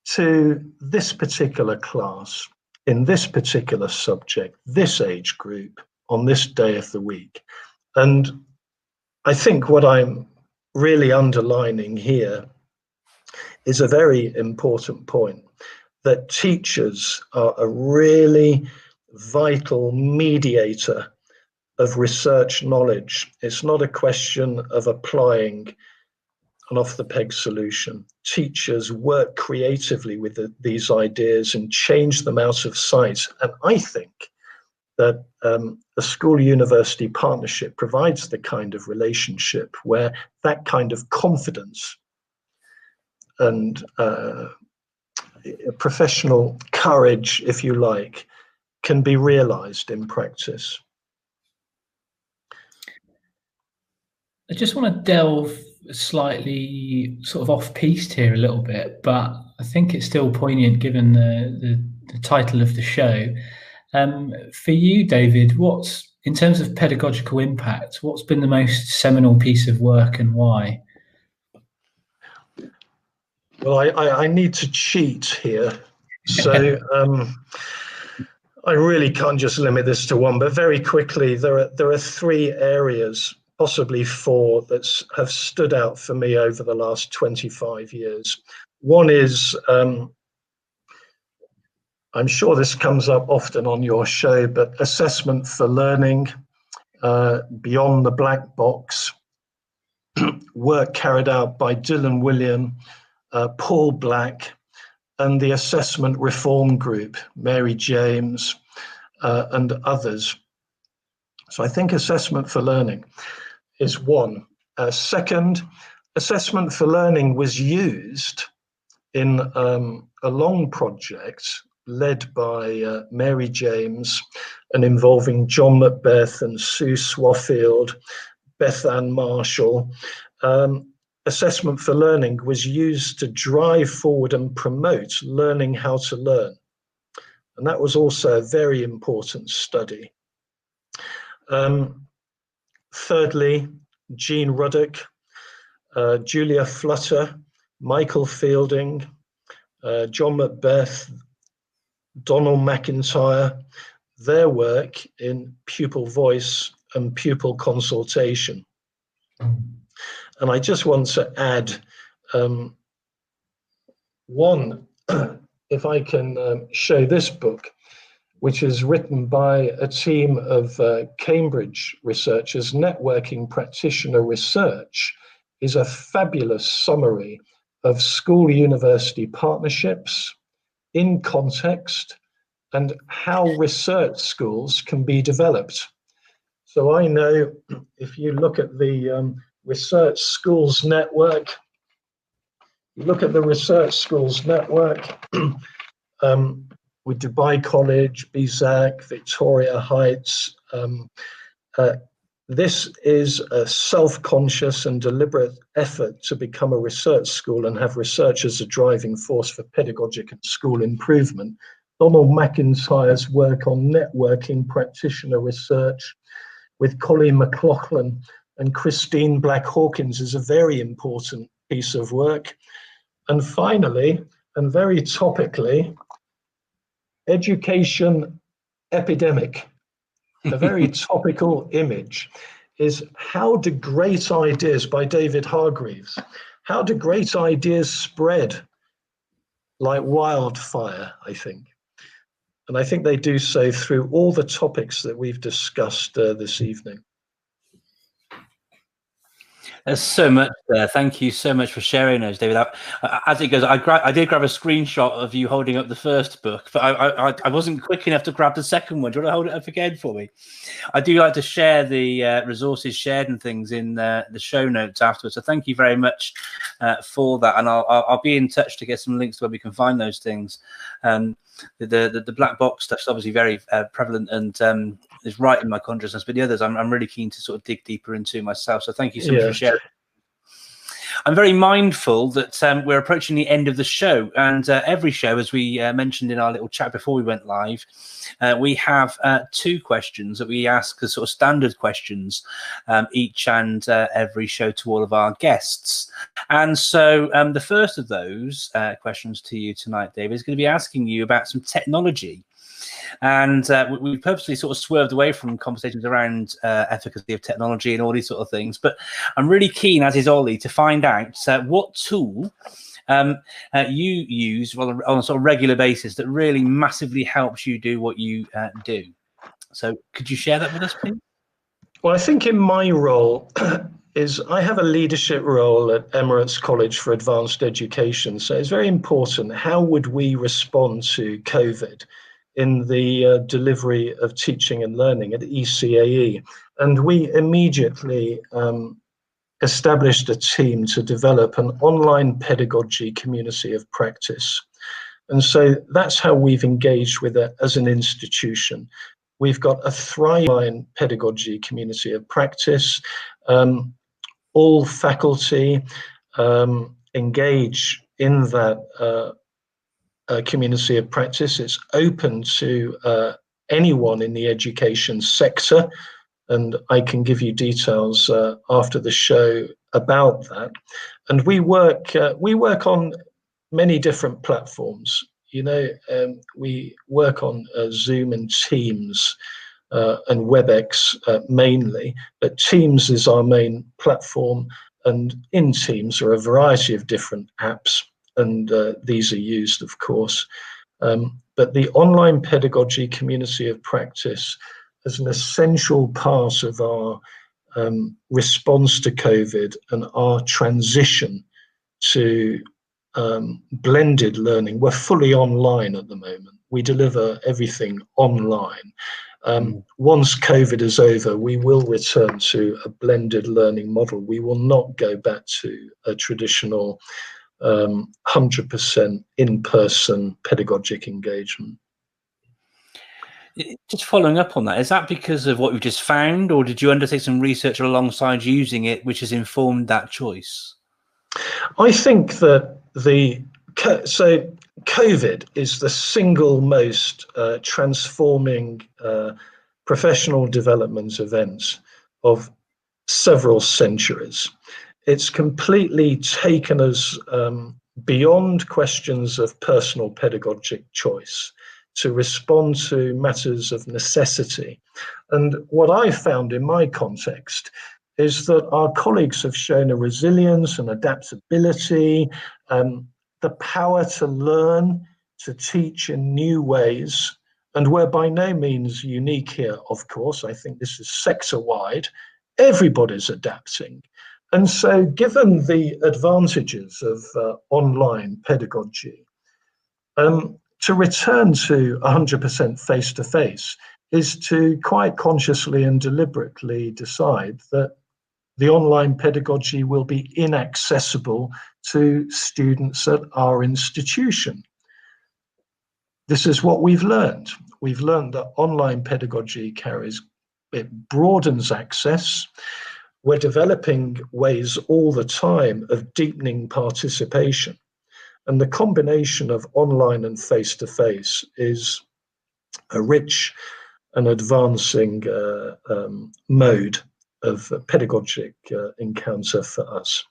to this particular class, in this particular subject, this age group, on this day of the week. And I think what I'm really underlining here is a very important point, that teachers are a really vital mediator of research knowledge. It's not a question of applying an off-the-peg solution. Teachers work creatively with these ideas and change them out of sight. And I think that a school-university partnership provides the kind of relationship where that kind of confidence and professional courage, if you like, can be realized in practice. I just want to delve slightly sort of off-piste here a little bit, but I think it's still poignant given the title of the show. For you, David, in terms of pedagogical impact, what's been the most seminal piece of work and why? Well, I need to cheat here. So I really can't just limit this to one, but very quickly, there are three areas, possibly four, that have stood out for me over the last 25 years. One is, I'm sure this comes up often on your show, but assessment for learning, beyond the black box, work carried out by Dylan William, Paul Black, and the Assessment Reform Group, Mary James, and others. So I think assessment for learning is one. Second, assessment for learning was used in a long project led by Mary James and involving John Macbeth and Sue Swaffield, Beth Ann Marshall. Assessment for learning was used to drive forward and promote learning how to learn. And that was also a very important study. Thirdly, Jean Ruddock, Julia Flutter, Michael Fielding, John Macbeth, Donald McIntyre, their work in pupil voice and pupil consultation. And I just want to add one, if I can show this book, which is written by a team of Cambridge researchers. Networking Practitioner Research is a fabulous summary of school-university partnerships in context and how research schools can be developed. So I know if you look at the Research Schools Network, with Dubai College, BZAC, Victoria Heights. This is a self-conscious and deliberate effort to become a research school and have research as a driving force for pedagogic and school improvement. Donald McIntyre's work on networking practitioner research with Colleen McLaughlin and Christine Black-Hawkins is a very important piece of work. And finally, and very topically, education epidemic, a very topical image, is how do great ideas, by David Hargreaves, how do great ideas spread like wildfire, I think. And I think they do so through all the topics that we've discussed this evening. There's so much there. Thank you so much for sharing those, David. As it goes, I did grab a screenshot of you holding up the first book, but I wasn't quick enough to grab the second one. Do you want to hold it up again for me? I do like to share the resources shared and things in the show notes afterwards. So thank you very much for that, and I'll be in touch to get some links to where we can find those things. The black box stuff's obviously very prevalent and is right in my consciousness, but the others I'm really keen to sort of dig deeper into myself. So thank you so much for sharing. I'm very mindful that we're approaching the end of the show, and every show, as we mentioned in our little chat before we went live, we have two questions that we ask as sort of standard questions each and every show to all of our guests. And so the first of those questions to you tonight, David, is going to be asking you about some technology. And we purposely sort of swerved away from conversations around efficacy of technology and all these sort of things. But I'm really keen, as is Ollie, to find out what tool you use on a sort of regular basis that really massively helps you do what you do. So could you share that with us, please? Well, I think in my role is I have a leadership role at Emirates College for Advanced Education. So it's very important. How would we respond to COVID? in the delivery of teaching and learning at ECAE. And we immediately established a team to develop an online pedagogy community of practice. And so that's how we've engaged with it as an institution. We've got a thriving pedagogy community of practice. All faculty engage in that community of practice. It's open to anyone in the education sector, and I can give you details after the show about that. And we work on many different platforms. You know, we work on Zoom and Teams and WebEx mainly, but Teams is our main platform, and in Teams are a variety of different apps, and these are used, of course. But the online pedagogy community of practice is an essential part of our response to COVID and our transition to blended learning. We're fully online at the moment. We deliver everything online. Once COVID is over, we will return to a blended learning model. We will not go back to a traditional 100% in-person pedagogic engagement. Just following up on that, is that because of what you've just found, or did you undertake some research alongside using it which has informed that choice? I think that COVID is the single most transforming professional development event of several centuries. It's completely taken us beyond questions of personal pedagogic choice to respond to matters of necessity. And what I found in my context is that our colleagues have shown a resilience and adaptability, the power to learn, to teach in new ways. And we're by no means unique here, of course. I think this is sector-wide. Everybody's adapting. And so given the advantages of online pedagogy, to return to 100% face-to-face is to quite consciously and deliberately decide that the online pedagogy will be inaccessible to students at our institution. This is what we've learned. We've learned that online pedagogy it broadens access. We're developing ways all the time of deepening participation. And the combination of online and face-to-face is a rich and advancing mode of pedagogic encounter for us.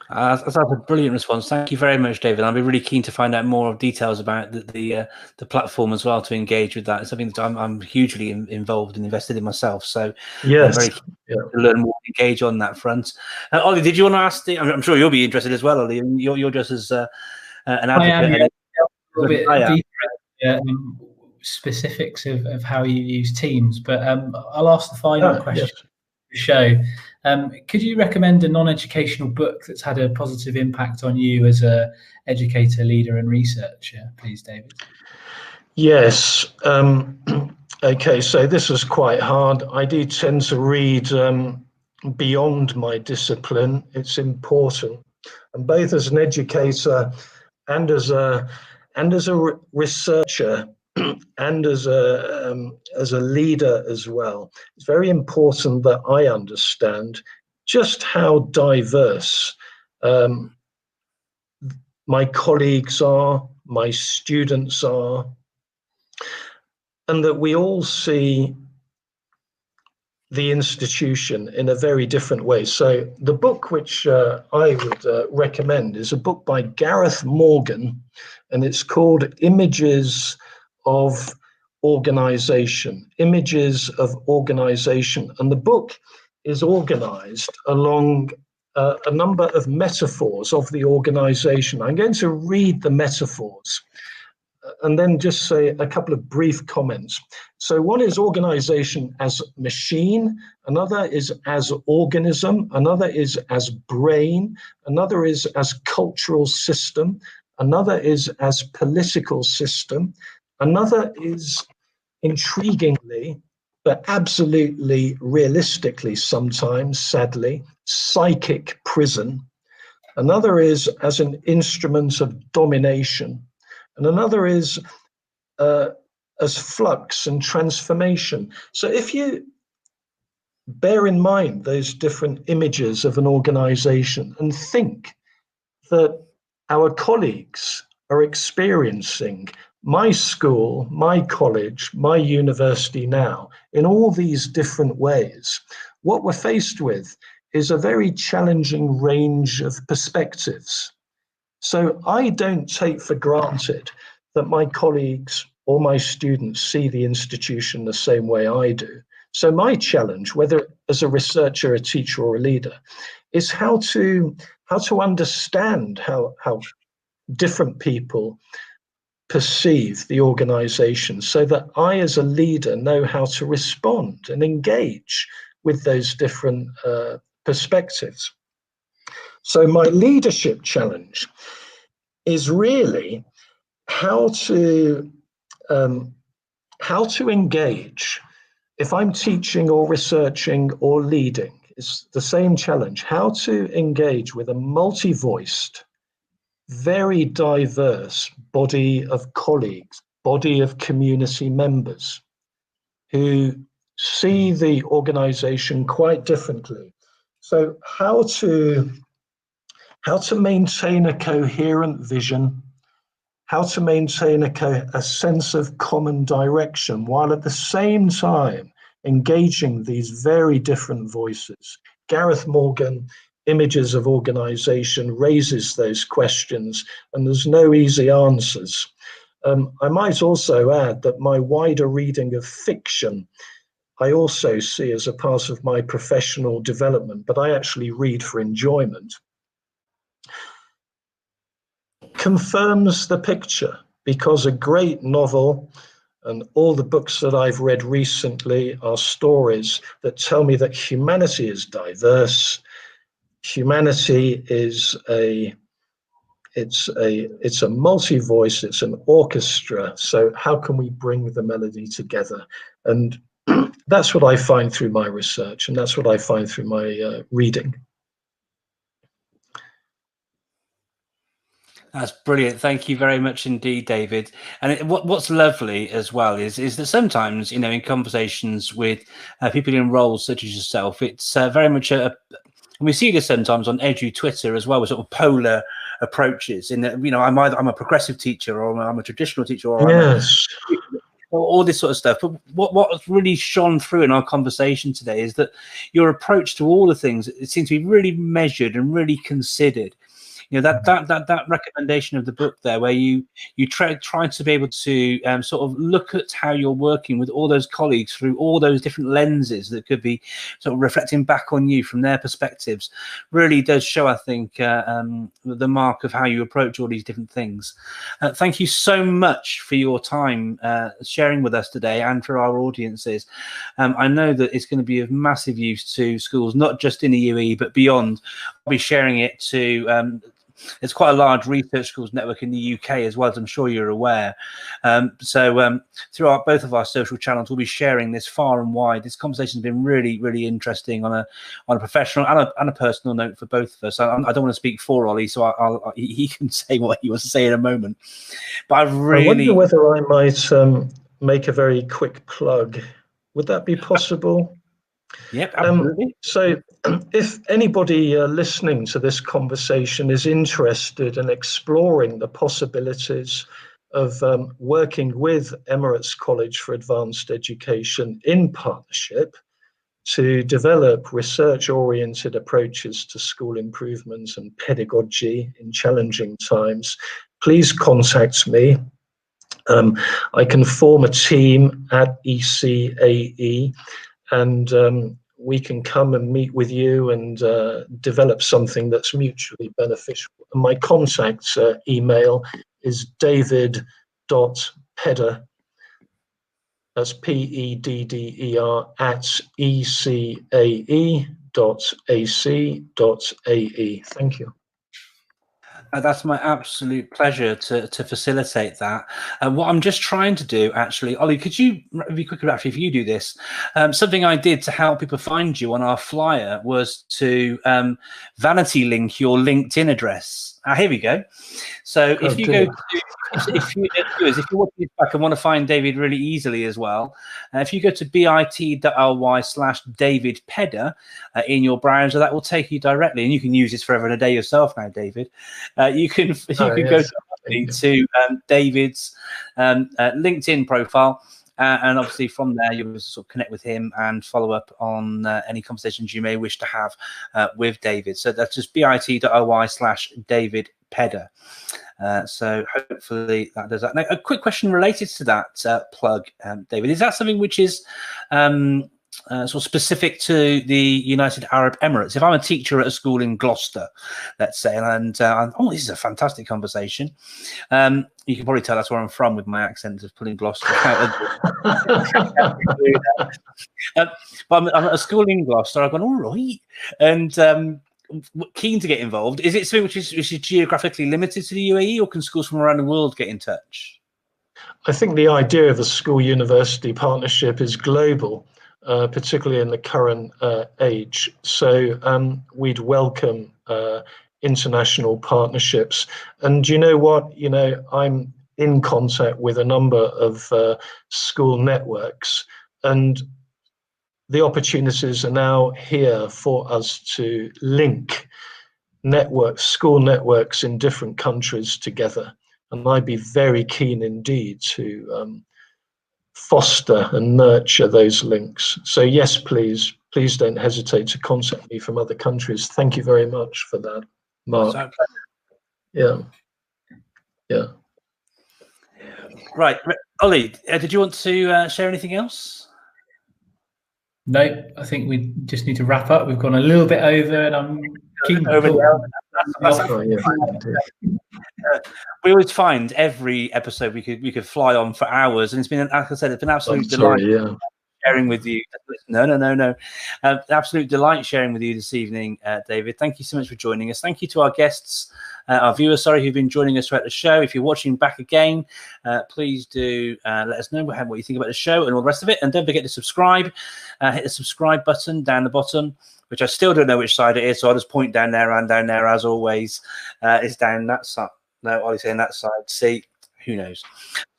That's a brilliant response. Thank you very much, David. I'll be really keen to find out more details about the platform as well, to engage with that. It's something that I'm hugely involved and invested in myself. So yes, I'm very keen to learn more, engage on that front. Ollie, did you want to ask? I'm sure you'll be interested as well, Ollie. You're just as an advocate. I am, a little bit deeper specifics of how you use Teams, but I'll ask the final question of the show. Could you recommend a non-educational book that's had a positive impact on you as a educator, leader and researcher, please, David? Yes. Okay, so this was quite hard. I do tend to read beyond my discipline. It's important. And both as an educator and as a researcher and as a leader as well, it's very important that I understand just how diverse my colleagues are, my students are, and that we all see the institution in a very different way. So the book which I would recommend is a book by Gareth Morgan, and it's called Images of Organization. Images of Organization. And the book is organized along a number of metaphors of the organization. I'm going to read the metaphors and then just say a couple of brief comments. So one is organization as machine, another is as organism, another is as brain, another is as cultural system, Another is as political system. Another is, intriguingly, but absolutely realistically sometimes, sadly, psychic prison. Another is as an instrument of domination. And another is as flux and transformation. So if you bear in mind those different images of an organization and think that our colleagues are experiencing my school, my college, my university now in all these different ways, what we're faced with is a very challenging range of perspectives. So I don't take for granted that my colleagues or my students see the institution the same way I do. So my challenge, whether as a researcher, a teacher, or a leader, is how to understand how different people perceive the organization, so that I as a leader know how to respond and engage with those different perspectives. So my leadership challenge is really how to engage. If I'm teaching or researching or leading, it's the same challenge. How to engage with a multi-voiced, very diverse body of colleagues, body of community members who see the organization quite differently. So how to maintain a coherent vision, how to maintain a sense of common direction, while at the same time engaging these very different voices. Gareth Morgan, Images of Organization, raises those questions, and there's no easy answers. I might also add that my wider reading of fiction, I also see as a part of my professional development, but I actually read for enjoyment, confirms the picture, because a great novel and all the books that I've read recently are stories that tell me that humanity is diverse. Humanity is it's a multi-voice, it's an orchestra. So how can we bring the melody together? And that's what I find through my research, and that's what I find through my reading. That's brilliant. Thank you very much indeed, David. And what's lovely as well is that sometimes, in conversations with people in roles such as yourself, it's very much and we see this sometimes on Edu Twitter as well, with sort of polar approaches. In that, I'm a progressive teacher, or I'm a traditional teacher, or yes, all this sort of stuff. But what's really shone through in our conversation today is that your approach to all the things, it seems to be really measured and really considered. That recommendation of the book there, where you try to be able to sort of look at how you're working with all those colleagues through all those different lenses that could be sort of reflecting back on you from their perspectives, really does show, I think, the mark of how you approach all these different things. Thank you so much for your time sharing with us today, and for our audiences. I know that it's going to be of massive use to schools, not just in the UAE but beyond. I'll be sharing it to it's quite a large research schools network in the UK as well, as I'm sure you're aware. So through both of our social channels, we'll be sharing this far and wide. This conversation has been really, really interesting on a professional and a personal note for both of us. I don't want to speak for Ollie, so he can say what he wants to say in a moment. But I wonder whether I might make a very quick plug. Would that be possible? Yep, absolutely. So if anybody listening to this conversation is interested in exploring the possibilities of working with Emirates College for Advanced Education in partnership to develop research-oriented approaches to school improvement and pedagogy in challenging times, please contact me. I can form a team at ECAE, and we can come and meet with you and develop something that's mutually beneficial. And my contact email is david.pedder, that's PEDDER, at ecae.ac.ae. Thank you. That's my absolute pleasure to facilitate that. And what I'm just trying to do, actually, Ollie, could you be quicker actually if you do this? Something I did to help people find you on our flyer was to vanity link your LinkedIn address. Here we go. So if you go to, if you're watching this back and want to find David really easily as well, if you go to bit.ly/David Pedder in your browser, that will take you directly, and you can use this forever and a day yourself now, David. You can go to David's LinkedIn profile, and obviously from there you'll sort of connect with him and follow up on any conversations you may wish to have with David. So that's just bit.ly/David Pedder. So hopefully that does that. Now, a quick question related to that plug, David. Is that something which is sort of specific to the United Arab Emirates? If I'm a teacher at a school in Gloucester, let's say, and oh, this is a fantastic conversation. You can probably tell that's where I'm from with my accent of pulling Gloucester out. But I'm at a school in Gloucester. I've gone, all right, and keen to get involved. Is it something which is geographically limited to the UAE, or can schools from around the world get in touch? I think the idea of a school-university partnership is global, particularly in the current age. So we'd welcome international partnerships. And you know what? You know, I'm in contact with a number of school networks, and the opportunities are now here for us to link networks, school networks in different countries together. And I'd be very keen indeed to foster and nurture those links. So yes, please don't hesitate to contact me from other countries. Thank you very much for that, Mark. Yeah. Right, Ollie, did you want to share anything else? No, I think we just need to wrap up. We've gone a little bit over, and I'm keen we always find every episode we could fly on for hours, and it's been, like I said, it's been absolute delight sharing with you. No. Absolute delight sharing with you this evening, David. Thank you so much for joining us. Thank you to our guests, our viewers, who've been joining us throughout the show. If you're watching back again, please do let us know what you think about the show and all the rest of it. And don't forget to subscribe. Hit the subscribe button down the bottom, which I still don't know which side it is, so I'll just point down there and down there as always. It's down that side. No, Ollie's saying that side. See, who knows?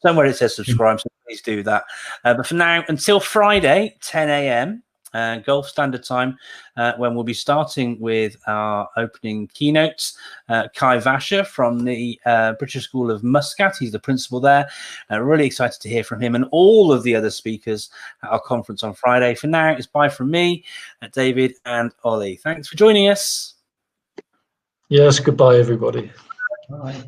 Somewhere it says subscribe, so please do that. But for now, until Friday, 10 a.m. Gulf Standard Time, when we'll be starting with our opening keynotes. Kai Vasher from the British School of Muscat, he's the principal there. Really excited to hear from him and all of the other speakers at our conference on Friday. For now, it's bye from me, David and Ollie. Thanks for joining us. Yes, goodbye, everybody. Bye.